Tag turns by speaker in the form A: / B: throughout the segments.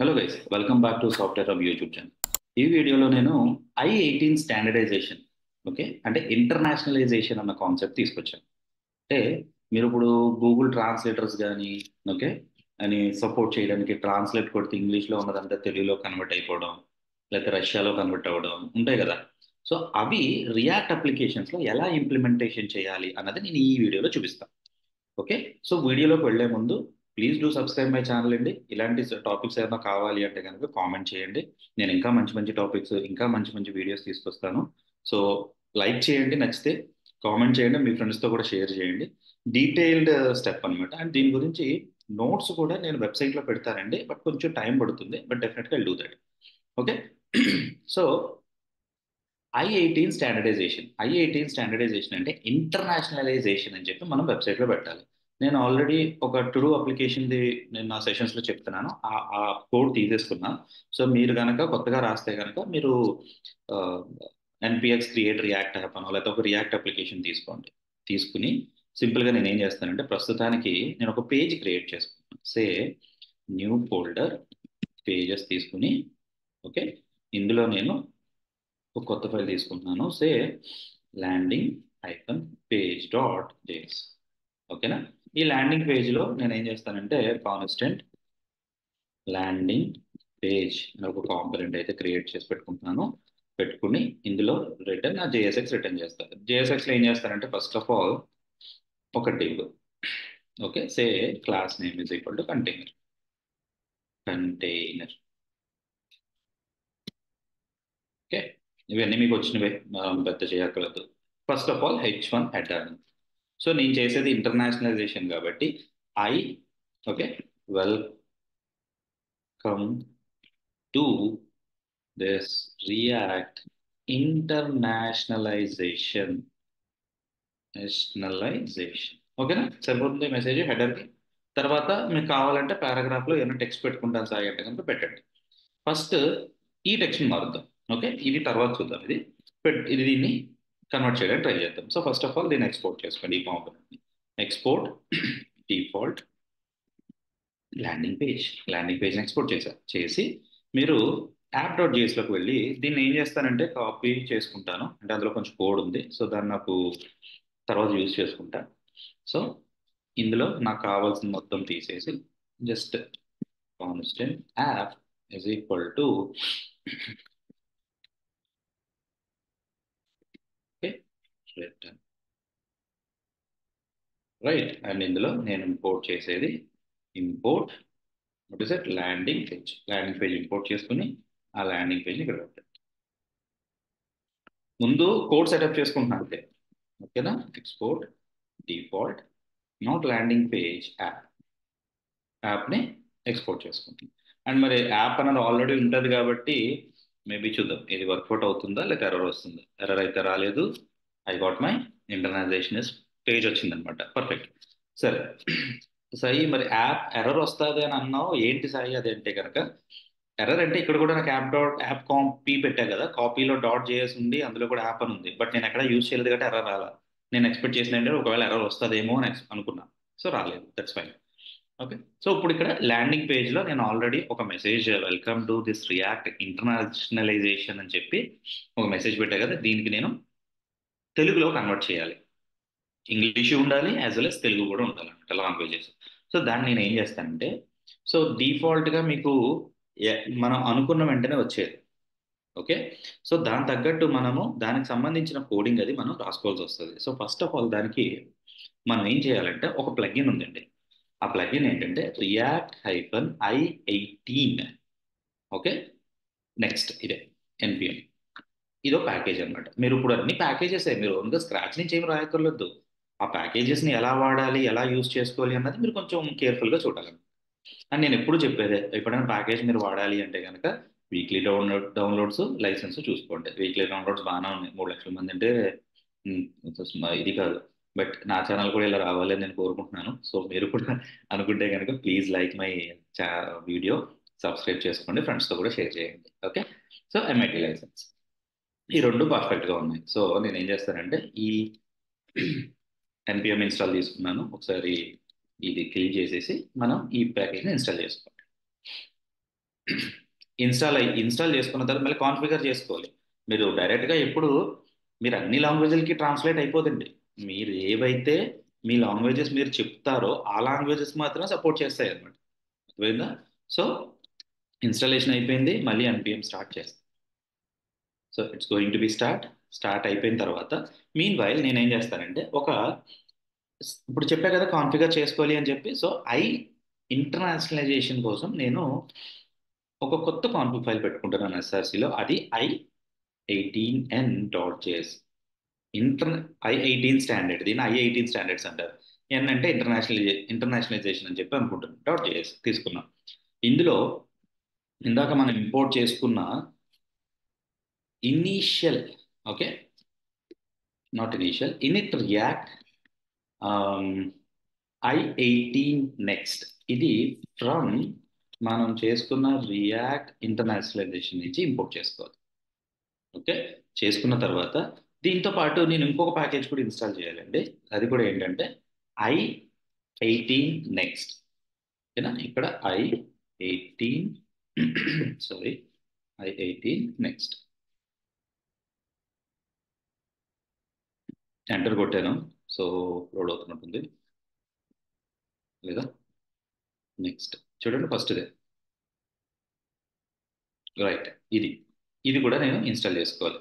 A: Hello guys, welcome back to software hub YouTube channel. ఈ వీడియోలో నేను I-18 స్టాండర్డైజేషన్, ఓకే, అంటే ఇంటర్నేషనలైజేషన్ అన్న కాన్సెప్ట్ తీసుకొచ్చాను. అంటే మీరు ఇప్పుడు గూగుల్ ట్రాన్స్లేటర్స్ కానీ, ఓకే, అని సపోర్ట్ చేయడానికి ట్రాన్స్లేట్ కొడితే ఇంగ్లీష్లో ఉన్నదంతా తెలుగులో కన్వర్ట్ అయిపోవడం, లేకపోతే రష్యాలో కన్వర్ట్ అవ్వడం ఉంటాయి కదా. సో అవి రియాక్ట్ అప్లికేషన్స్లో ఎలా ఇంప్లిమెంటేషన్ చేయాలి అన్నది నేను ఈ వీడియోలో చూపిస్తాను. ఓకే. సో వీడియోలోకి వెళ్లే ముందు please do subscribe my channel అండి. ఇలాంటి టాపిక్స్ ఏమైనా కావాలి అంటే కనుక కామెంట్ చేయండి. నేను ఇంకా మంచి మంచి టాపిక్స్, ఇంకా మంచి మంచి వీడియోస్ తీసుకొస్తాను. సో లైక్ చేయండి నచ్చితే, కామెంట్ చేయండి, మీ ఫ్రెండ్స్తో కూడా షేర్ చేయండి. డీటెయిల్డ్ స్టెప్ అన్నమాట. అండ్ దీని గురించి నోట్స్ కూడా నేను వెబ్సైట్లో పెడతానండి, బట్ కొంచెం టైం పడుతుంది, బట్ డెఫినెట్గా డూ దట్. ఓకే. సో ఐ-18 స్టాండర్డైజేషన్ అంటే ఇంటర్నేషనలైజేషన్ అని చెప్పి మనం వెబ్సైట్లో పెట్టాలి. నేను ఆల్రెడీ ఒక టు డూ అప్లికేషన్ది నేను నా సెషన్స్లో చెప్తున్నాను. ఆ కోడ్ తీసేసుకున్నా. సో మీరు కనుక కొత్తగా రాస్తే కనుక మీరు ఎన్పిఎక్స్ క్రియేట్ రియాక్ట్ యాప్ అనో లేకపోతే ఒక రియాక్ట్ అప్లికేషన్ తీసుకోండి. తీసుకుని సింపుల్గా నేను ఏం చేస్తానంటే ప్రస్తుతానికి నేను ఒక పేజ్ క్రియేట్ చేసుకుంటాను. న్యూ ఫోల్డర్ పేజెస్ తీసుకుని, ఓకే, ఇందులో నేను ఒక కొత్త ఫైల్ తీసుకుంటున్నాను. Landing icon page dot JS. ఓకేనా. ఈ ల్యాండింగ్ పేజ్లో నేను ఏం చేస్తానంటే కాన్స్టెంట్ ల్యాండింగ్ పేజ్ అని ఒక కాంపొనెంట్ అయితే క్రియేట్ చేసి పెట్టుకుంటున్నాను. పెట్టుకుని ఇందులో రిటర్న్ ఆ జేఎస్ఎక్స్ రిటర్న్ చేస్తాను. జేఎస్ఎక్స్లో ఏం చేస్తానంటే ఫస్ట్ ఆఫ్ ఆల్ ఒక div, okay, class name is equal to container. Container, okay. ఇవన్నీ మీకు వచ్చినవే, పెద్ద చేయక్కర్లేదు. First of all H1 header. So నేను చేసేది ఇంటర్నేషనలైజేషన్ కాబట్టి I, okay, welcome to this react internationalisation. Nationalisation, ఓకేనా. సరిపోతుంది మెసేజ్ హెడర్కి. తర్వాత మీకు కావాలంటే పారాగ్రాఫ్లో ఏమైనా టెక్స్ట్ పెట్టుకుంటాను సాయి అంటే కనుక పెట్టండి. ఫస్ట్ ఈ టెక్స్ట్ని మారుద్దాం. ఓకే, ఇది తర్వాత చూద్దాం. ఇది దీన్ని కన్వర్ట్ చేయడానికి ట్రై చేద్దాం. సో ఫస్ట్ ఆఫ్ ఆల్ దీన్ని ఎక్స్పోర్ట్ చేసుకోండి. ఈ కాంపోనెంట్ని ఎక్స్పోర్ట్ డిఫాల్ట్ ల్యాండింగ్ పేజ్ని ఎక్స్పోర్ట్ చేసి మీరు యాప్ డాట్ జేఎస్లోకి వెళ్ళి దీన్ని ఏం చేస్తానంటే కాపీ చేసుకుంటాను. అంటే అందులో కొంచెం కోడ్ ఉంది, సో దాన్ని నాకు తర్వాత యూజ్ చేసుకుంటా. సో ఇందులో నాకు కావాల్సిన మొత్తం తీసేసి just constant app is equal to, okay, return, right. And ఇందులో నేను ఇంపోర్ట్ చేసేది import what is it landing page import చేసుకుని ఆ ల్యాండింగ్ పేజ్ ఇక్కడ పెట్టండి. ముందు కోడ్ సెటప్ చేసుకుంటున్నాను అంతే. ఓకేనా. Export default not landing page యాప్ని ఎక్స్పోర్ట్ చేసుకుంటాం. అండ్ మరి యాప్ అనేది ఆల్రెడీ ఉంటుంది కాబట్టి మేబీ చూద్దాం ఇది వర్కౌట్ అవుతుందా లేక ఎర్రర్ వస్తుందా. ఎర్రర్ అయితే రాలేదు. ఐ గాట్ మై ఇంటర్నైజేషన్ పేజ్ వచ్చిందనమాట. పర్ఫెక్ట్. సరే సాయి, మరి యాప్ ఎర్రర్ వస్తుంది అని అన్నావు ఏంటి సాయి అదంటే కనుక, ఎర్రర్ అంటే ఇక్కడ కూడా నాకు యాప్ కాపీ పెట్టా కదా, కాపీలో డాట్ జేఎస్ ఉంది, అందులో కూడా యాప్ అని ఉంది, బట్ నేను ఎక్కడ యూజ్ చేయలేదు కాబట్టి ఎర్రర్ రాలా. నేను ఎక్స్పెక్ట్ చేసిన ఏంటంటే ఒకవేళ ఎర్రర్ వస్తుందేమో అని అనుకున్నా. సో రాలేదు, దట్స్ ఫైన్. ఓకే. సో ఇప్పుడు ఇక్కడ ల్యాండింగ్ పేజ్లో నేను ఆల్రెడీ ఒక message welcome to this react internationalisation అని చెప్పి ఒక మెసేజ్ పెట్టా కదా, దీనికి నేను తెలుగులో కన్వర్ట్ చేయాలి. ఇంగ్లీష్ ఉండాలి యాజ్ వెల్ as తెలుగు కూడా ఉండాలి అంటే లాంగ్వేజెస్. సో దాన్ని నేను ఏం చేస్తానంటే, సో డిఫాల్ట్గా మీకు మనం అనుకున్న వెంటనే వచ్చేది. ఓకే. సో దాని తగ్గట్టు మనము దానికి సంబంధించిన కోడింగ్ అది మనం రాసుకోవాల్సి వస్తుంది. సో ఫస్ట్ ఆఫ్ ఆల్ దానికి మనం ఏం చేయాలంటే ఒక ప్లగిన్ ఉందండి. ఆ ప్లగిన్ ఏంటంటే React-i18. ఓకే. నెక్స్ట్ ఇదే ఎన్పిఎం. ఇదో ప్యాకేజ్ అన్నమాట. మీరు ఇప్పుడు అన్ని ప్యాకేజెస్ మీరు ఓన్గా స్క్రాచ్ నుంచి ఏమి రాయక్కర్లేదు. ఆ ప్యాకేజెస్ని ఎలా వాడాలి, ఎలా యూజ్ చేసుకోవాలి అన్నది మీరు కొంచెం కేర్ఫుల్గా చూడాలి. అండ్ నేను ఎప్పుడు చెప్పేదే, ఎప్పుడైనా ప్యాకేజ్ మీరు వాడాలి అంటే కనుక వీక్లీ డౌన్లోడ్స్ లైసెన్స్ చూసుకోండి. వీక్లీ డౌన్లోడ్స్ బాగానే ఉన్నాయి. 3 లక్షల మంది అంటే ఉమ్, ఇది కాదు. బట్ నా ఛానల్ కూడా ఇలా రావాలని నేను కోరుకుంటున్నాను. సో మీరు కూడా అనుకుంటే కనుక please like my video, subscribe చేసుకోండి, ఫ్రెండ్స్తో కూడా షేర్ చేయండి. ఓకే. సో ఎంఐటి లైసెన్స్ ఈ రెండు పర్ఫెక్ట్గా ఉన్నాయి. సో నేను ఏం చేస్తానంటే ఈ ఎన్పిఎం ఇన్స్టాల్ తీసుకున్నాను. ఒకసారి ఇది క్లిక్ చేసేసి మనం ఈ ప్యాకేజ్ని ఇన్స్టాల్ చేసుకోవాలి. ఇన్స్టాల్ చేసుకున్న తర్వాత మళ్ళీ కాన్ఫిగర్ చేసుకోవాలి. మీరు డైరెక్ట్గా ఎప్పుడు మీరు అన్ని లాంగ్వేజ్లకి ట్రాన్స్లేట్ అయిపోదండి. మీరు ఏవైతే మీ లాంగ్వేజెస్ మీరు చెప్తారో ఆ లాంగ్వేజెస్ మాత్రం సపోర్ట్ చేస్తాయి అన్నమాట. అర్థమైందా? సో ఇన్స్టాలేషన్ అయిపోయింది, మళ్ళీ npm స్టార్ట్ చేస్తాం. So it's going to be start అయిపోయిన తర్వాత మీన్ వైల్ నేను ఏం చేస్తానంటే ఇప్పుడు చెప్పా కదా కాన్ఫిగర్ చేసుకోవాలి అని చెప్పి. సో ఇంటర్నేషనలైజేషన్ కోసం నేను ఒక కొత్త కాన్ఫిగ్ ఫైల్ పెట్టుకుంటున్నాను ఎస్ఆర్సిలో. అది i18n.js. ఇంటర్ i18 స్టాండర్డ్, దీన్ని i18 స్టాండర్డ్స్ అంటారు. ఎన్ అంటే ఇంటర్నేషనలైజేషన్ అని చెప్పి అనుకుంటున్నాను. .js తీసుకున్నాం. ఇందులో ఇందాక మనం ఇంపోర్ట్ చేసుకున్న initial, okay, not initial, in it react i18 next, ఇది ఫ్రమ్ మనం చేసుకున్న రియాక్ట్ ఇంటర్నేషనలైజేషన్ నుంచి ఇంపోర్ట్ చేసుకోవాలి. ఓకే, చేసుకున్న తర్వాత దీంతో పాటు నేను ఇంకొక ప్యాకేజ్ కూడా ఇన్స్టాల్ చేయాలండి. అది కూడా ఏంటంటే i18 నెక్స్ట్. ఓకేనా, ఇక్కడ i18 sorry i18 next enter కొట్టాను. సో లోడ్ అవుతున్నట్టుంది లేదా? నెక్స్ట్ చూడండి, ఫస్ట్ ఇదే, రైట్. ఇది ఇది కూడా నేను ఇన్స్టాల్ చేసుకోవాలి.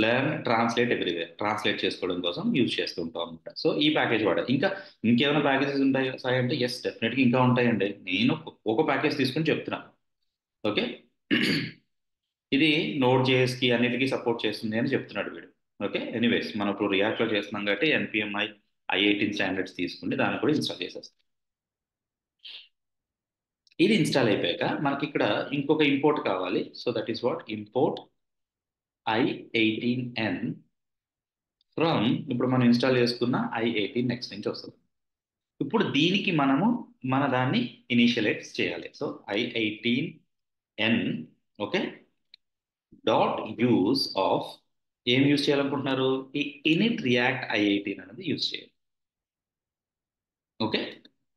A: లెర్న్ ట్రాన్స్లేట్ ఎవ్రీవేర్, ట్రాన్స్లేట్ చేసుకోవడం కోసం యూజ్ చేస్తూ ఉంటాం అనమాట. సో ఈ ప్యాకేజ్ వాడాలి. ఇంకా ఇంకేమైనా ప్యాకేజెస్ ఉంటాయి సాయి అంటే ఎస్, డెఫినెట్గా ఇంకా ఉంటాయండి. నేను ఒక ప్యాకేజ్ తీసుకుని చెప్తున్నాను. ఓకే, ఇది నోడ్ జేఎస్కి అన్నిటికీ సపోర్ట్ చేస్తుంది అని చెప్తున్నాడు వీడు. ఓకే, ఎనీవేస్ మనం ఇప్పుడు రియాక్ట్లో చేస్తున్నాం కాబట్టి ఎన్పిఎంఐ i18 స్టాండర్డ్స్ తీసుకుంటే దాన్ని కూడా ఇన్స్టాల్ చేసేస్తాం. ఇది ఇన్స్టాల్ అయిపోయాక మనకి ఇక్కడ ఇంకొక ఇంపోర్ట్ కావాలి. So that is what import i18n from, ఇప్పుడు మనం ఇన్స్టాల్ చేసుకున్న i18 నెక్స్ట్ నుంచి వస్తుంది. ఇప్పుడు దీనికి మనము దాన్ని ఇనిషియలైజ్ చేయాలి. So i18n, okay, dot use of, ఏం యూజ్ చేయాలనుకుంటున్నారు? ఈ ఇనిట్ రియాక్ట్ i18 అనేది యూజ్ చేయాలి. ఓకే,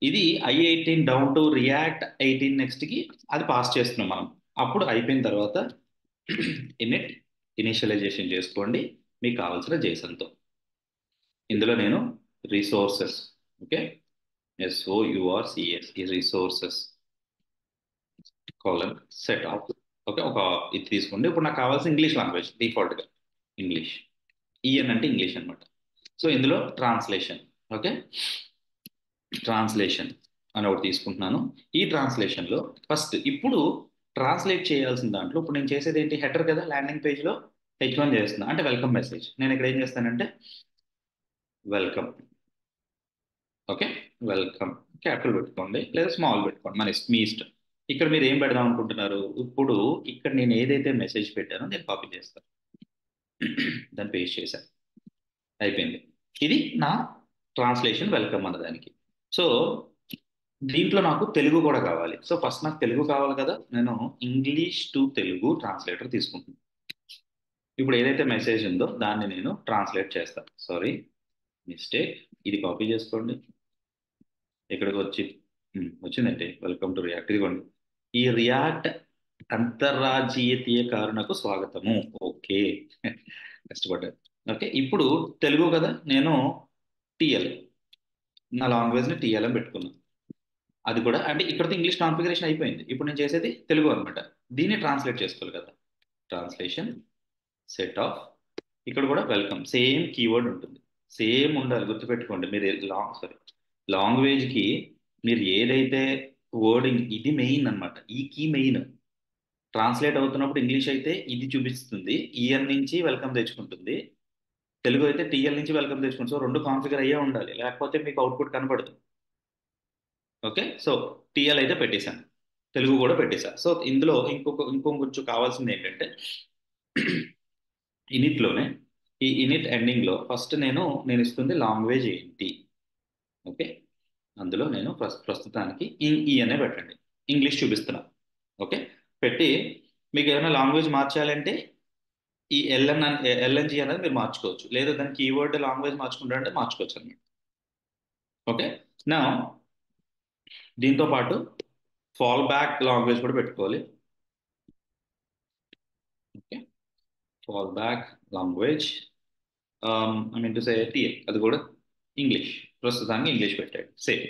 A: ఇది i18 down to react 18 next కి అది పాస్ చేస్తున్నాం మనం. అప్పుడు అయిపోయిన తర్వాత ఇనిట్ ఇనిషియలైజేషన్ చేసుకోండి మీకు కావాల్సిన జేసన్తో. ఇందులో నేను రిసోర్సెస్, ఓకే, SOURCES, ఈ resources column set of, okay, ఒక ఇది తీసుకోండి. ఇప్పుడు నాకు కావాల్సిన ఇంగ్లీష్ లాంగ్వేజ్, డిఫాల్ట్గా ఇంగ్లీష్, ఈఎన్ అంటే ఇంగ్లీష్ అనమాట. సో ఇందులో ట్రాన్స్లేషన్, ఓకే, ట్రాన్స్లేషన్ అని ఒకటి తీసుకుంటున్నాను. ఈ ట్రాన్స్లేషన్లో ఫస్ట్ ఇప్పుడు ట్రాన్స్లేట్ చేయాల్సిన దాంట్లో ఇప్పుడు నేను చేసేది ఏంటి? హెడర్ కదా, ల్యాండింగ్ పేజ్లో H1 చేస్తున్నా అంటే వెల్కమ్ మెసేజ్. నేను ఇక్కడ ఏం చేస్తానంటే వెల్కమ్, ఓకే, వెల్కమ్ క్యాపిటల్ పెట్టుకోండి లేదా స్మాల్ పెట్టుకోండి, మీ ఇష్టం. ఇక్కడ మీరు ఏం పెడదాం అనుకుంటున్నారు? ఇప్పుడు ఇక్కడ నేను ఏదైతే మెసేజ్ పెట్టానో నేను కాపీ చేస్తాను, దాన్ని పేస్ట్ చేశాను, అయిపోయింది. ఇది నా ట్రాన్స్లేషన్ వెల్కమ్ అన్నదానికి. సో దీంట్లో నాకు తెలుగు కూడా కావాలి. సో ఫస్ట్ నాకు తెలుగు కావాలి కదా, నేను ఇంగ్లీష్ టు తెలుగు ట్రాన్స్లేటర్ తీసుకుంటున్నాను. ఇప్పుడు ఏదైతే మెసేజ్ ఉందో దాన్ని నేను ట్రాన్స్లేట్ చేస్తాను. సారీ, మిస్టేక్, ఇది కాపీ చేసుకోండి, ఇక్కడికి వచ్చిందంటే వెల్కమ్ టు రియాక్ట్. ఇదిగోండి, ఈ రియాక్ట్ అంతర్రాజ్యీయ కారణకు స్వాగతము. ఓకే, కష్టపడ్డారు. ఓకే, ఇప్పుడు తెలుగు కదా, నేను టిఎల్, నా లాంగ్వేజ్ని టిఎల్ అని పెట్టుకున్నాను. అది కూడా అంటే ఇక్కడతో ఇంగ్లీష్ కాన్ఫిగరేషన్ అయిపోయింది. ఇప్పుడు నేను చేసేది తెలుగు అనమాట. దీన్ని ట్రాన్స్లేట్ చేసుకోవాలి కదా, ట్రాన్స్లేషన్ సెట్ ఆఫ్, ఇక్కడ కూడా వెల్కమ్ సేమ్ కీవర్డ్ ఉంటుంది, సేమ్ ఉండాలి, గుర్తుపెట్టుకోండి. మీరు లాంగ్వేజ్కి మీరు ఏదైతే వర్డింగ్, ఇది మెయిన్ అనమాట, ఈ కీ మెయిన్. ట్రాన్స్లేట్ అవుతున్నప్పుడు ఇంగ్లీష్ అయితే ఇది చూపిస్తుంది, ఈఎన్ నుంచి వెల్కమ్ తెచ్చుకుంటుంది. తెలుగు అయితే టీఎల్ నుంచి వెల్కమ్ తెచ్చుకుంటుంది. సో రెండు కాన్ఫిగర్ అయ్యే ఉండాలి, లేకపోతే మీకు అవుట్పుట్ కనపడదు. ఓకే, సో టీఎల్ అయితే పెట్టేశాను, తెలుగు కూడా పెట్టేశాను. సో ఇందులో కొంచెం కావాల్సింది ఏంటంటే ఇనిట్లోనే ఈ ఇనిట్ ఎండింగ్లో ఫస్ట్ నేను ఇస్తుంది లాంగ్వేజ్ ఏంటి, ఓకే, అందులో నేను ప్రస్తుతానికి ఈ అనే పెట్టండి, ఇంగ్లీష్ చూపిస్తున్నాను. ఓకే, పెట్టి మీకు ఏమైనా లాంగ్వేజ్ మార్చాలంటే ఈ ఎల్ఎన్జి అనేది మీరు మార్చుకోవచ్చు, లేదా దాని కీవర్డ్ లాంగ్వేజ్ మార్చుకుంటారంటే మార్చుకోవచ్చు అనమాట. ఓకే, నా దీంతో పాటు ఫాల్ బ్యాక్ లాంగ్వేజ్ కూడా పెట్టుకోవాలి. Fall back language I mean to say TL అది కూడా ఇంగ్లీష్. ప్రస్తుతానికి ఇంగ్లీష్ పెట్టాడు. సేమ్.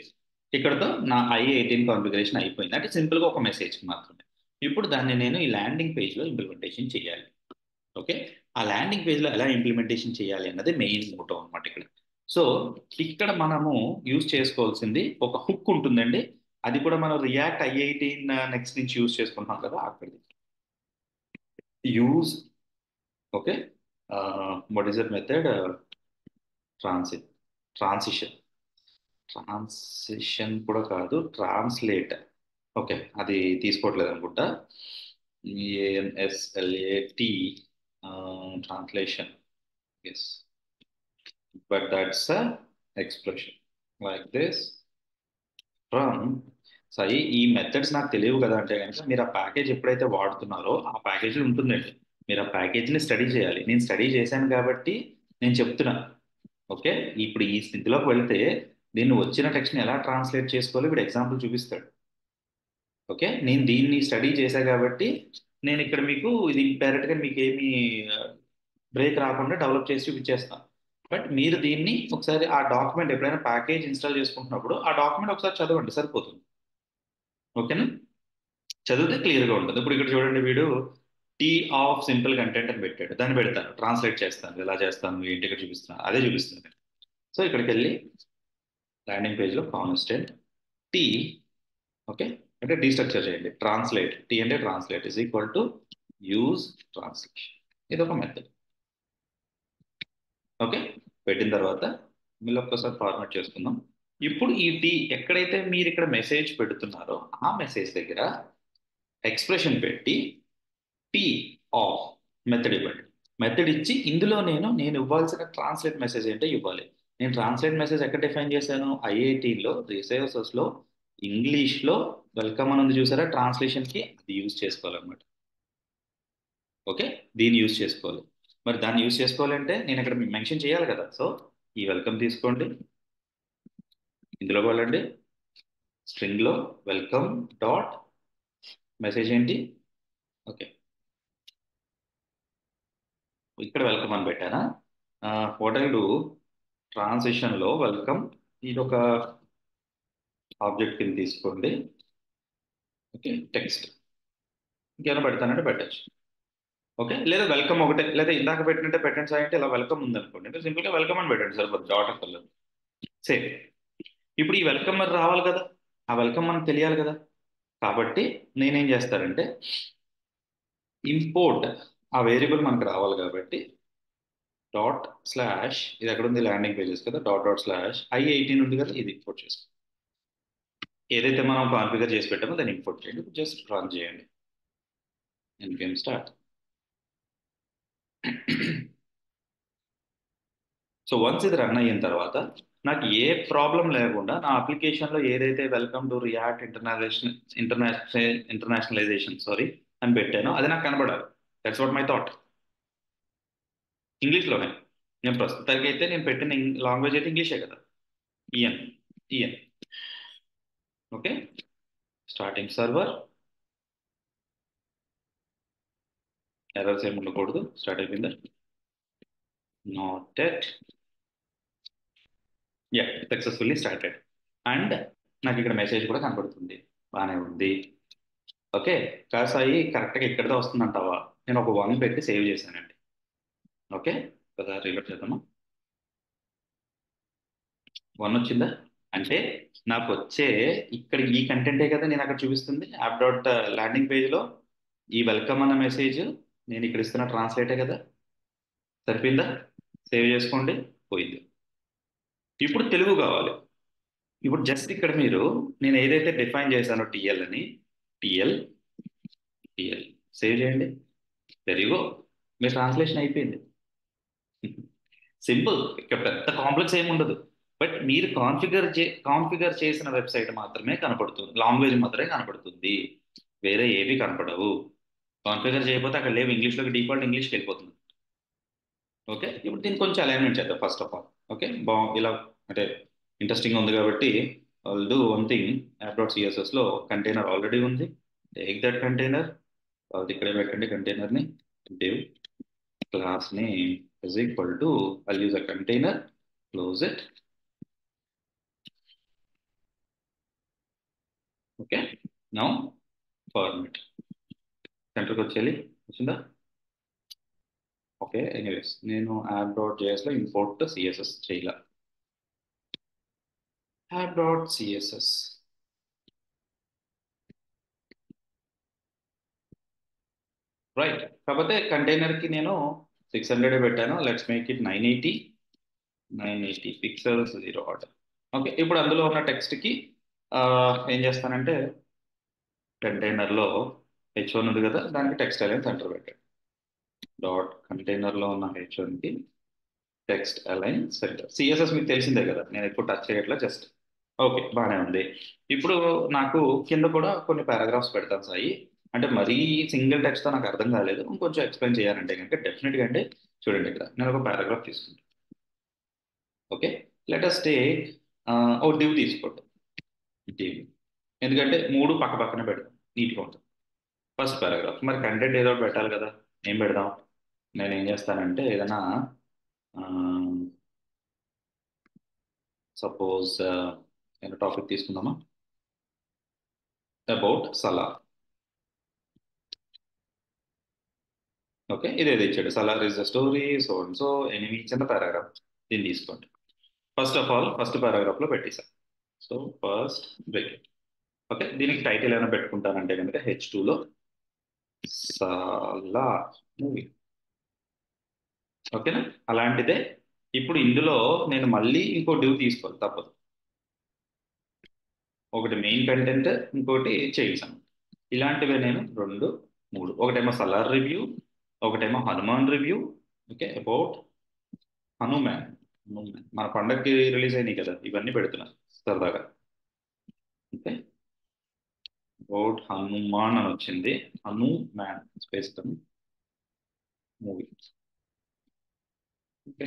A: ఇక్కడతో నా I18 కాన్ఫిగరేషన్ అయిపోయింది. అంటే సింపుల్గా ఒక మెసేజ్కి మాత్రమే. ఇప్పుడు దాన్ని నేను ఈ ల్యాండింగ్ పేజ్లో ఇంప్లిమెంటేషన్ చేయాలి. ఓకే. ఆ ల్యాండింగ్ పేజ్లో ఎలా ఇంప్లిమెంటేషన్ చేయాలి అన్నది మెయిన్ మోటో అనమాట ఇక్కడ. సో ఇక్కడ మనము యూజ్ చేసుకోవాల్సింది ఒక హుక్ ఉంటుందండి. అది కూడా మనం రియాక్ట్ I18 నెక్స్ట్ నుంచి యూజ్ చేసుకుంటున్నాం కదా అక్కడిది. Use okay what is that method? Transit transition transition కూడా కాదు, ట్రాన్స్లేట్. ఓకే, అది తీసుకోవట్లేదు అనుకుంటా. ANSLAT translation. Yes, but that's expression like this from. సరే, ఈ మెథడ్స్ నాకు తెలియవు కదా అంటే కనుక మీరు ఆ ప్యాకేజ్ ఎప్పుడైతే వాడుతున్నారో ఆ ప్యాకేజ్ ఉంటుందండి. మీరు ఆ ప్యాకేజ్ని స్టడీ చేయాలి. నేను స్టడీ చేశాను కాబట్టి నేను చెప్తున్నా. ఓకే. ఇప్పుడు ఈ స్థితిలోకి వెళ్తే దీన్ని వచ్చిన టెక్స్ట్ని ఎలా ట్రాన్స్లేట్ చేసుకోవాలో వీడు ఎగ్జాంపుల్ చూపిస్తాడు. ఓకే, నేను దీన్ని స్టడీ చేశా కాబట్టి నేను ఇక్కడ మీకు ఇది డైరెక్ట్గా మీకు ఏమి బ్రేక్ రాకుండా డెవలప్ చేసి చూపించేస్తాను. బట్ మీరు దీన్ని ఒకసారి ఆ డాక్యుమెంట్ ఎప్పుడైనా ప్యాకేజ్ ఇన్స్టాల్ చేసుకుంటున్నప్పుడు ఆ డాక్యుమెంట్ ఒకసారి చదవండి, సరిపోతుంది. ఓకేనా? చదివితే క్లియర్గా ఉంటుంది. ఇప్పుడు ఇక్కడ చూడండి, వీడు టీ ఆఫ్ సింపుల్ కంటెంట్ అని పెట్టాడు. దాన్ని పెడతాను, ట్రాన్స్లేట్ చేస్తాను, ఎలా చేస్తాను ఏంటి ఇక్కడ చూపిస్తాను, అదే చూపిస్తుంది. సో ఇక్కడికి వెళ్ళి ల్యాండింగ్ పేజ్లో కాన్స్టెంట్ టీ, ఓకే, అంటే డీస్ట్రక్చర్ చేయండి. ట్రాన్స్లేట్, టీ అంటే translate is equal to use translation. ఇది ఒక మెథడ్. ఓకే, పెట్టిన తర్వాత మళ్ళీ ఒక్కసారి ఫార్మాట్ చేసుకుందాం. ఇప్పుడు ఈ టీ ఎక్కడైతే మీరు ఇక్కడ మెసేజ్ పెడుతున్నారో ఆ మెసేజ్ దగ్గర ఎక్స్ప్రెషన్ పెట్టి టీ ఆఫ్ మెథడ్ ఇవ్వండి. మెథడ్ ఇచ్చి ఇందులో నేను ఇవ్వాల్సిన ట్రాన్స్లేట్ మెసేజ్ ఏంటో ఇవ్వాలి. నేను ట్రాన్స్లేట్ మెసేజ్ ఎక్కడ డిఫైన్ చేశాను? I18లో రిసోర్సెస్లో ఇంగ్లీష్లో వెల్కమ్ అని ఉంది చూసారా, ట్రాన్స్లేషన్కి అది యూజ్ చేసుకోవాలన్నమాట. ఓకే, దీన్ని యూజ్ చేసుకోవాలి. మరి దాన్ని యూజ్ చేసుకోవాలంటే నేను ఇక్కడ మెన్షన్ చేయాలి కదా. సో ఈ వెల్కమ్ తీసుకోండి, ఇందులోకి వెళ్ళండి, స్ట్రింగ్లో వెల్కమ్ డాట్ మెసేజ్ ఏంటి? ఓకే, ఇక్కడ వెల్కమ్ అని పెట్టానా? వాట్ ఐ డూ, ట్రాన్సిషన్లో వెల్కమ్ ఇది ఒక ఆబ్జెక్ట్ కింద తీసుకోండి. ఓకే, టెక్స్ట్ ఇంకేమైనా పెడతానంటే పెట్టచ్చు. ఓకే, లేదా వెల్కమ్ ఒకటే, లేదా ఇందాక పెట్టినట్టే పెట్టండి సార్. అంటే ఇలా వెల్కమ్ ఉందనుకోండి, మీరు సింపుల్గా వెల్కమ్ అని పెట్టండి, సరిపోతుంది. డాట్ అక్కర్లేదు. సేమ్. ఇప్పుడు ఈ వెల్కమ్ మరి రావాలి కదా, ఆ వెల్కమ్ మనకు తెలియాలి కదా. కాబట్టి నేనేం చేస్తానంటే ఇంపోర్ట్, ఆ వేరియబుల్ మనకు రావాలి కాబట్టి డాట్ స్లాష్, ఇది ఎక్కడ ఉంది? ల్యాండింగ్ పేజెస్ కదా. డాట్ డాట్ స్లాష్ I18 ఉంది కదా, ఇది ఇంపోర్ట్ చేసుకో. ఏదైతే మనం కాన్ఫిగర్ చేసి పెట్టామో దాన్ని ఇంపోర్ట్ చేయండి. జస్ట్ రన్ చేయండి. npm start. సో వన్స్ ఇది రన్ అయిన తర్వాత నాకు ఏ ప్రాబ్లం లేకుండా నా అప్లికేషన్లో ఏదైతే వెల్కమ్ టు రియాక్ట్ ఇంటర్నేషనలైజేషన్ అని పెట్టానో అది నాకు కనబడాలి. That's what my thought. ఇంగ్లీష్లోనే. నేను ప్రస్తుతానికి అయితే నేను పెట్టిన లాంగ్వేజ్ అయితే ఇంగ్లీషే కదా. EN EN. Okay, starting server, errors ఏమి ఉండకూడదు. స్టార్ట్ అయిపోయిందా? Not yet. Yeah, successfully started. And నాకు ఇక్కడ మెసేజ్ కూడా కనబడుతుంది, బాగానే ఉంది. ఓకే, కాసాయి కరెక్ట్గా ఇక్కడతో వస్తుందంటావా? నేను ఒక 1 పెట్టి సేవ్ చేశానండి. ఓకే, ఒకసారి రీలోడ్ చేద్దామా? 1 వచ్చిందా? అంటే నాకు వచ్చే ఇక్కడ ఈ కంటెంటే కదా నేను అక్కడ చూపిస్తుంది యాప్ డాట్ ల్యాండింగ్ పేజ్లో. ఈ వెల్కమ్ అన్న మెసేజ్ నేను ఇక్కడ ఇస్తున్న ట్రాన్స్లేటే కదా. సరిపోయిందా? సేవ్ చేసుకోండి, పోయింది. ఇప్పుడు తెలుగు కావాలి. ఇప్పుడు జస్ట్ ఇక్కడ మీరు నేను ఏదైతే డిఫైన్ చేశానో టిఎల్ అని, టిఎల్ టిఎల్ సేవ్ చేయండి. తెలుగు మీ ట్రాన్స్లేషన్ అయిపోయింది. సింపుల్, ఇక్కడ పెద్ద కాంప్లెక్స్ ఏమి ఉండదు. బట్ మీరు కాన్ఫిగర్ చేసిన వెబ్సైట్ మాత్రమే కనపడుతుంది, లాంగ్వేజ్ మాత్రమే కనపడుతుంది, వేరే ఏవి కనపడవు. కాన్ఫిగర్ చేయకపోతే అక్కడ లేవు, ఇంగ్లీష్లోకి డిఫాల్ట్ ఇంగ్లీష్కి వెళ్ళిపోతుంది. ఓకే, ఇప్పుడు దీన్ని కొంచెం అలైన్మెంట్ చేద్దాం ఫస్ట్ ఆఫ్ ఆల్. ఓకే, ఇలా అంటే ఇంట్రెస్టింగ్ ఉంది కాబట్టి I'll do one thing. App dot సిఎస్ఎస్లో కంటైనర్ ఆల్రెడీ ఉంది. టేక్ దట్ కంటైనర్, అది ఇక్కడే పెట్టండి కంటైనర్ని. Div class name is equal to, I'll use a container, close it. Okay, now format. సెంటర్కి వచ్చేయాలి వచ్చిందా? ఓకే, ఎనీవేస్ నేను app.jsలో ఇంపోర్ట్ సిఎస్ఎస్ చేయాల. app.css right. కాకపోతే కంటైనర్కి నేను 600 పెట్టాను. Let's make it 980 pixels 0 order. Okay, ఇప్పుడు అందులో ఉన్న టెక్స్ట్కి ఏం చేస్తానంటే కంటైనర్లో H1 ఉంది కదా, దానికి టెక్స్ట్ అలైన్ సెంటర్ పెట్టాను. డాట్ కంటైనర్లో ఉన్న H1కి టెక్స్ట్ అలైన్ సెంటర్. సిఎస్ఎస్ మీకు తెలిసిందే కదా, నేను ఇప్పుడు టచ్ చేయట్లా, జస్ట్ ఓకే బాగానే ఉంది. ఇప్పుడు నాకు కింద కూడా కొన్ని పారాగ్రాఫ్స్ పెడతాను సాయి. అంటే మరీ సింగిల్ టెక్స్ట్తో నాకు అర్థం కాలేదు, ఇంకొంచెం ఎక్స్ప్లెయిన్ చేయాలంటే కనుక డెఫినెట్గా అంటే చూడండి, ఇక్కడ నేను ఒక పారాగ్రాఫ్ తీసుకుంటాను. Okay, let's take a div తీసుకోండి. డివ్ ఎందుకంటే మూడు పక్క పక్కన పెడతాం, నీట్గా ఉంటుంది. ఫస్ట్ పారాగ్రాఫ్ మరి కంటెంట్ ఏదో ఒకటి పెట్టాలి కదా, ఏం పెడదాం? నేను ఏం చేస్తానంటే ఏదైనా సపోజ్ ఏదైనా టాపిక్ తీసుకుందామా, అబౌట్ సలార్. ఓకే, ఇదేదో ఇచ్చాడు, Salaar is the story so and so enemy, చిన్న పారాగ్రాఫ్. దీన్ని తీసుకోండి. ఫస్ట్ ఆఫ్ ఆల్ ఫస్ట్ పారాగ్రాఫ్లో పెట్టేశాను. So first break. ఓకే, దీనికి టైటిల్ ఏమైనా పెట్టుకుంటానంటే కనుక H2లో సలార్ మూవీ. ఓకేనా, అలాంటిదే. ఇప్పుడు ఇందులో నేను మళ్ళీ ఇంకో డ్యూ తీసుకోవాలి తప్పదు. ఒకటి మెయిన్ కంటెంట్, ఇంకోటి చేసాను. ఇలాంటివే నేను రెండు మూడు, ఒకటేమో సలార్ రివ్యూ, ఒకటేమో Hanuman review. Okay, about Hanuman. Hanuman మన పండగకి రిలీజ్ అయినాయి కదా, ఇవన్నీ పెడుతున్నా సరదాగా. ఓకే, అబౌట్ హనుమాన్ అని వచ్చింది. Hanuman space movie. ఓకే,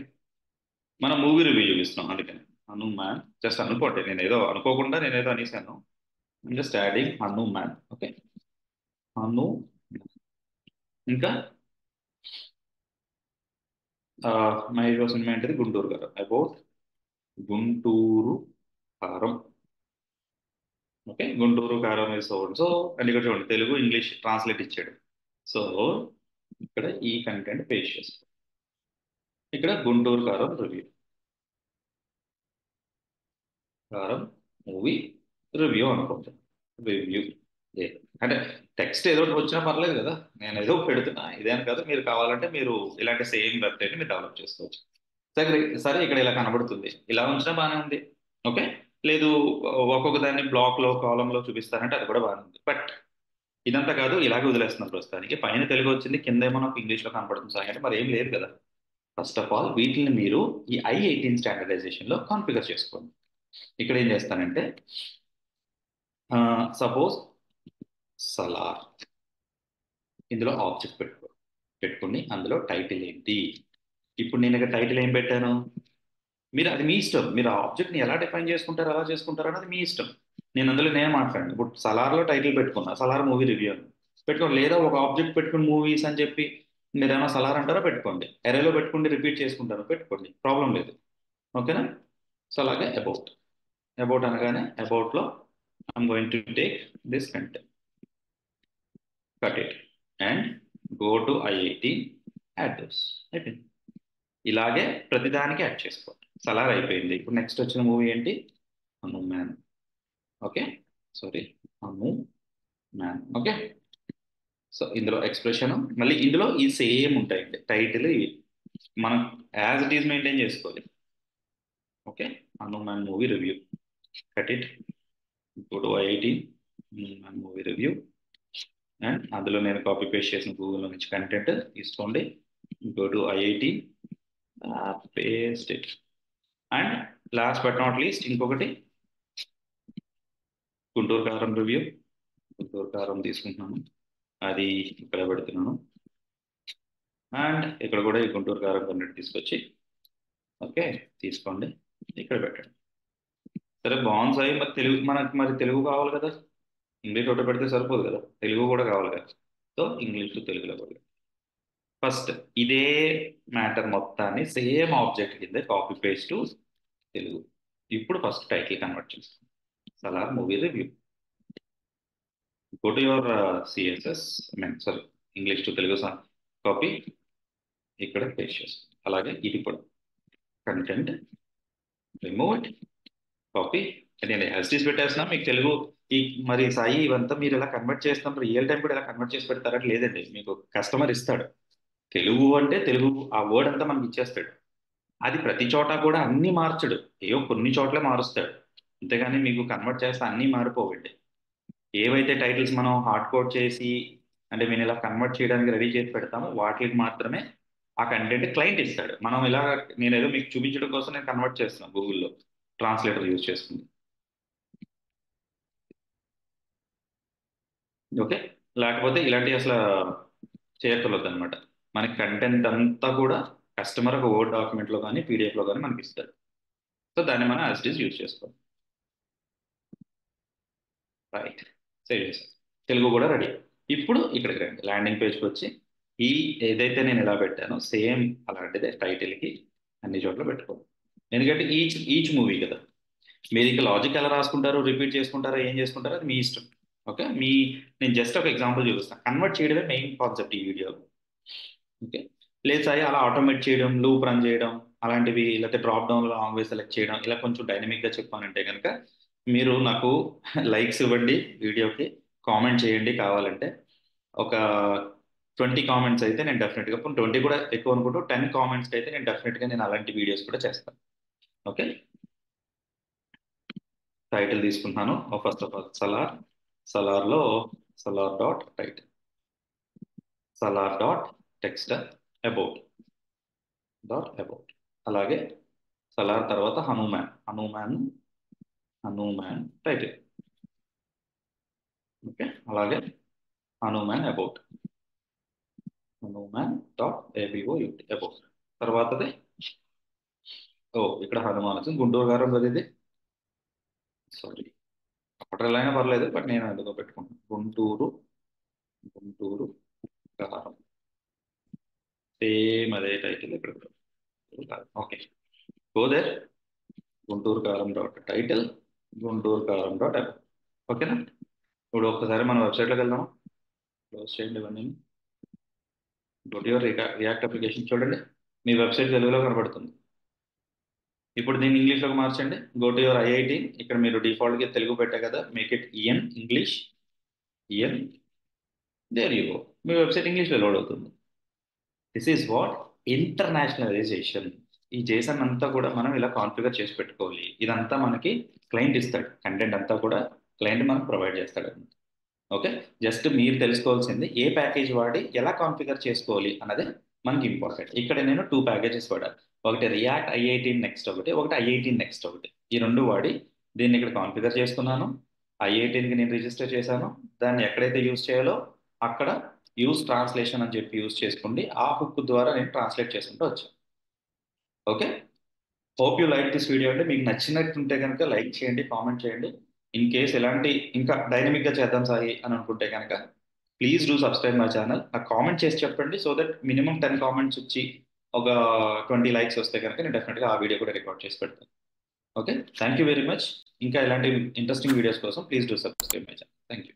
A: మనం మూవీ రివ్యూ చూపిస్తున్నాం అందుకని హనుమాన్. జస్ట్ అనుకోండి, నేను ఏదో అనుకోకుండా నేను ఏదో అనేసాను. Just adding Hanuman. Okay, Hanu. ఇంకా మా హీరో సినిమా ఏంటిది, గుంటూరు గారు. అబౌట్ గుంటూరు కారం. ఓకే, గుంటూరు కారం ఇస్ సో సో. అండ్ ఇక్కడ చూడండి, తెలుగు ఇంగ్లీష్ ట్రాన్స్లేట్ ఇచ్చాడు. సో ఇక్కడ ఈ కంటెంట్ పేస్ట్ చేస్తాం. ఇక్కడ గుంటూరు కారం రివ్యూ, కారం మూవీ రివ్యూ అనుకుంటాం. రివ్యూ ఏ అంటే టెక్స్ట్ ఏదో ఒకటి వచ్చినా పర్లేదు కదా, నేను ఏదో ఒకటి పెడుతున్నా. ఇదేం కాదు, మీరు కావాలంటే మీరు ఇలాంటి సేమ్ వెబ్సైట్ మీరు డెవలప్ చేసుకోవచ్చు. సరే సరే, ఇక్కడ ఇలా కనబడుతుంది, ఇలా ఉంచినా బాగానే ఉంది. ఓకే, లేదు ఒక్కొక్క దాన్ని బ్లాక్లో కాలంలో చూపిస్తానంటే అది కూడా బాగానే ఉంది. బట్ ఇదంతా కాదు, ఇలాగే వదిలేస్తున్నాం ప్రస్తుతానికి. పైన తెలుగు వచ్చింది, కింద ఏమో నాకు ఇంగ్లీష్లో కనపడుతుంది సార్ అంటే మరి ఏం లేదు కదా. ఫస్ట్ ఆఫ్ ఆల్ వీటిని మీరు ఈ I18 స్టాండర్డైజేషన్లో కాన్ఫిగర్ చేసుకోండి. ఇక్కడ ఏం చేస్తానంటే సపోజ్ సలార్, ఇందులో ఆబ్జెక్ట్ పెట్టుకుని అందులో టైటిల్ ఏంటి. ఇప్పుడు నేను ఇక్కడ టైటిల్ ఏం పెట్టాను, మీరు అది మీ ఇష్టం. మీరు ఆ ఆబ్జెక్ట్ని ఎలా డిఫైన్ చేసుకుంటారు, ఎలా చేసుకుంటారు అన్నది మీ ఇష్టం. నేను అందులో నేను మాట్లాడండి. ఇప్పుడు సలార్లో టైటిల్ పెట్టుకున్నా, సలార్ మూవీ రివ్యూ అని పెట్టుకోండి. లేదా ఒక ఆబ్జెక్ట్ పెట్టుకుని మూవీస్ అని చెప్పి మీరు ఏమైనా సలార్ అంటారో పెట్టుకోండి. ఎరేలో పెట్టుకుంటే రిపీట్ చేసుకుంటారో పెట్టుకోండి, ప్రాబ్లం లేదు. ఓకేనా. సో అలాగే అబౌట్. అబౌట్ అనగానే అబౌట్లో I'm going to take this content, cut it and go to I18 address. అయిపోయింది. ఇలాగే ప్రతిదానికి యాడ్ చేసుకోండి. సలార్ అయిపోయింది. ఇప్పుడు నెక్స్ట్ వచ్చిన మూవీ ఏంటి, Hanuman. Okay, sorry, Hanu man. Okay, so ఇందులో ఎక్స్ప్రెషన్ మళ్ళీ ఇందులో ఈ సేమ్ ఉంటాయండి, టైటిల్ ఇవి మనం యాజ్ ఇట్ ఈస్ మెయింటైన్ చేసుకోవాలి. Okay, Hanuman movie review, cut it, go to I18 Hanuman movie review. And అందులో నేను కాపీ పేస్ట్ చేసిన గూగుల్లో నుంచి కంటెంట్ తీసుకోండి, go to I18 paste it. And last but not least ఇంకొకటి గుంటూరు కారం రివ్యూ. గుంటూరు కారం తీసుకుంటున్నాను, అది ఇక్కడ పెడుతున్నాను. అండ్ ఇక్కడ కూడా ఈ గుంటూరు కారం కంటెంట్ తీసుకొచ్చి ఓకే తీసుకోండి, ఇక్కడ పెట్టండి. సరే బాగుంది సాయి, మరి తెలుగు మనకు మరి తెలుగు కావాలి కదా, ఇంగ్లీష్ ఒకటి పెడితే సరిపోదు కదా, తెలుగు కూడా కావాలి కదా. సో ఇంగ్లీష్ టు తెలుగులో కూడా ఫస్ట్ ఇదే మ్యాటర్ మొత్తాన్ని సేమ్ ఆబ్జెక్ట్ కింద కాపీ పేస్ట్ టు తెలుగు. ఇప్పుడు ఫస్ట్ టైటిల్ కన్వర్ట్ చేస్తాం. Salaar movie review. Go to your CSS, I mean sorry, English to Telugu copy, ఇక్కడ పేస్ట్ చేస్తాం. అలాగే ఇది కూడా కంటెంట్ రిమూవ్ ఇట్, కాపీ. నేను యాజిటీస్ పెట్టేస్తున్నా మీకు తెలుగు. ఈ మరి సాయి ఇవంతా మీరు ఎలా కన్వర్ట్ చేస్తాం, రియల్ టైం కూడా ఎలా కన్వర్ట్ చేసి పెడతారని లేదండి. మీకు కస్టమర్ ఇస్తాడు తెలుగు అంటే తెలుగు, ఆ వర్డ్ అంతా మనకి ఇచ్చేస్తాడు. అది ప్రతి చోట కూడా అన్ని మార్చడు, ఏవో కొన్ని చోట్లే మారుస్తాడు. అంతేగాని మీకు కన్వర్ట్ చేస్తే అన్నీ మారిపోవండి. ఏవైతే టైటిల్స్ మనం హార్డ్ కోడ్ చేసి అంటే నేను ఇలా కన్వర్ట్ చేయడానికి రెడీ చేసి పెడతామో వాటికి మాత్రమే ఆ కంటెంట్ క్లయింట్ ఇస్తాడు. మనం ఇలా నేను ఏదో మీకు చూపించడం కోసం నేను కన్వర్ట్ చేస్తున్నాను గూగుల్లో ట్రాన్స్లేటర్ యూజ్ చేసుకుంది. ఓకే, లేకపోతే ఇలాంటి అసలు చేయక్కర్లేదు అనమాట. మనకి కంటెంట్ అంతా కూడా కస్టమర్ ఒక వర్డ్ డాక్యుమెంట్లో కానీ పీడిఎఫ్లో కానీ మనకి ఇస్తాడు. సో దాన్ని మనం యాజ్ ఇట్ ఈస్ యూజ్ చేసుకోవాలి. రైట్, సేవ్ చేసాం. తెలుగు కూడా రెడీ. ఇప్పుడు ఇక్కడికి రండి, ల్యాండింగ్ పేజ్కి వచ్చి ఈ ఏదైతే నేను ఇలా పెట్టానో సేమ్ అలాంటిదే టైటిల్కి అన్ని చోట్ల పెట్టుకోవాలి. ఎందుకంటే ఈచ్ ఈచ్ మూవీ కదా, మీరు ఇక లాజిక్ ఎలా రాసుకుంటారో రిపీట్ చేసుకుంటారో ఏం చేసుకుంటారో అది మీ ఇష్టం. ఓకే, నేను జస్ట్ ఒక ఎగ్జాంపుల్ చూపిస్తాను. కన్వర్ట్ చేయడమే మెయిన్ కాన్సెప్ట్ ఈ వీడియో. ఓకే, లేదు సాయి అలా ఆటోమేట్ చేయడం, లూప్ రన్ చేయడం అలాంటివి, లేకపోతే డ్రాప్ డౌన్ లాంగ్వేజ్ సెలెక్ట్ చేయడం, ఇలా కొంచెం డైనమిక్గా చెప్పానంటే కనుక మీరు నాకు లైక్స్ ఇవ్వండి వీడియోకి, కామెంట్ చేయండి. కావాలంటే ఒక 20 కామెంట్స్ అయితే నేను డెఫినెట్గా, 20 కూడా ఎక్కువ అనుకుంటూ 10 కామెంట్స్కి అయితే నేను డెఫినెట్గా నేను అలాంటి వీడియోస్ కూడా చేస్తాను. ఓకే, టైటిల్ తీసుకుంటున్నాను. ఫస్ట్ ఆఫ్ ఆల్ సలార్, సలార్లో Salaar dot title, Salaar dot text about dot about. అలాగే సలార్ తర్వాత హనుమాన్, హనుమాన్, హనుమాన్ టైటిల్. ఓకే, అలాగే Hanuman about, Hanuman dot ABO about. తర్వాతది ఇక్కడ హనుమాన్ వచ్చింది. గుంటూరు గారం కదా ఇది, సారీ అప్పట్లో అయినా పర్లేదు, బట్ నేను ఎందుకో పెట్టుకుంటాను గుంటూరు, గుంటూరు కారం. సేమ్ అదే టైటిల్ ఇక్కడ కూడా. ఓకే, గో దేర్, గుంటూరు కారం డాట్ టైటిల్, గుంటూరు కారం డాట్ అబౌట్. ఓకేనా. ఇప్పుడు ఒక్కసారి మన వెబ్సైట్లోకి వెళ్దాం. క్లోజ్ చేయండి ఇవన్నీ. రియాక్ట్ అప్లికేషన్ చూడండి, మీ వెబ్సైట్ తెలుగులో కనబడుతుంది. ఇప్పుడు దీన్ని ఇంగ్లీష్లోకి మార్చండి. Go to your IIT. ఇక్కడ మీరు డిఫాల్ట్గా తెలుగు పెట్టే కదా, make it EN English, EN, there you go. మీ వెబ్సైట్ ఇంగ్లీష్లో లోడ్ అవుతుంది. This is what internationalisation. ఈ జేసన్ అంతా కూడా మనం ఇలా కాన్ఫిగర్ చేసి పెట్టుకోవాలి. ఇదంతా మనకి క్లయింట్ ఇస్తాడు, కంటెంట్ అంతా కూడా క్లయింట్ మనకు ప్రొవైడ్ చేస్తాడు. ఓకే, జస్ట్ మీరు తెలుసుకోవాల్సింది ఏ ప్యాకేజ్ వాడి ఎలా కాన్ఫిగర్ చేసుకోవాలి అన్నది మనకి ఇంపార్టెంట్. ఇక్కడ నేను 2 ప్యాకేజెస్ వాడాను. ఒకటి రియాక్ట్ ఐఐటి నెక్స్ట్ ఒకటి, ఒకటి ఐఐటి నెక్స్ట్ ఒకటి. ఈ రెండు వాడి దీన్ని ఇక్కడ కాన్ఫిగర్ చేసుకున్నాను. ఐఐటికి నేను రిజిస్టర్ చేశాను. దాన్ని ఎక్కడైతే యూజ్ చేయాలో అక్కడ యూజ్ ట్రాన్స్లేషన్ అని చెప్పి యూజ్ చేసుకోండి. ఆ హుక్ ద్వారా నేను ట్రాన్స్లేట్ చేసుకుంటూ వచ్చాను. Okay, hope you like this video. అంటే మీకు నచ్చినట్టుంటే కనుక లైక్ చేయండి, కామెంట్ చేయండి. ఇన్ కేస్ ఎలాంటి ఇంకా డైనమిక్గా చేద్దాం సాయి అని అనుకుంటే కనుక please do subscribe my channel. నాకు కామెంట్ చేసి చెప్పండి, సో దట్ మినిమం 10 కామెంట్స్ వచ్చి ఒక 20 లైక్స్ వస్తే కనుక నేను డెఫినెట్గా ఆ వీడియో కూడా రికార్డ్ చేసి పెడతాను. Okay, thank you very much. ఇంకా ఇలాంటి ఇంట్రెస్టింగ్ వీడియోస్ కోసం please do subscribe my channel. Thank you.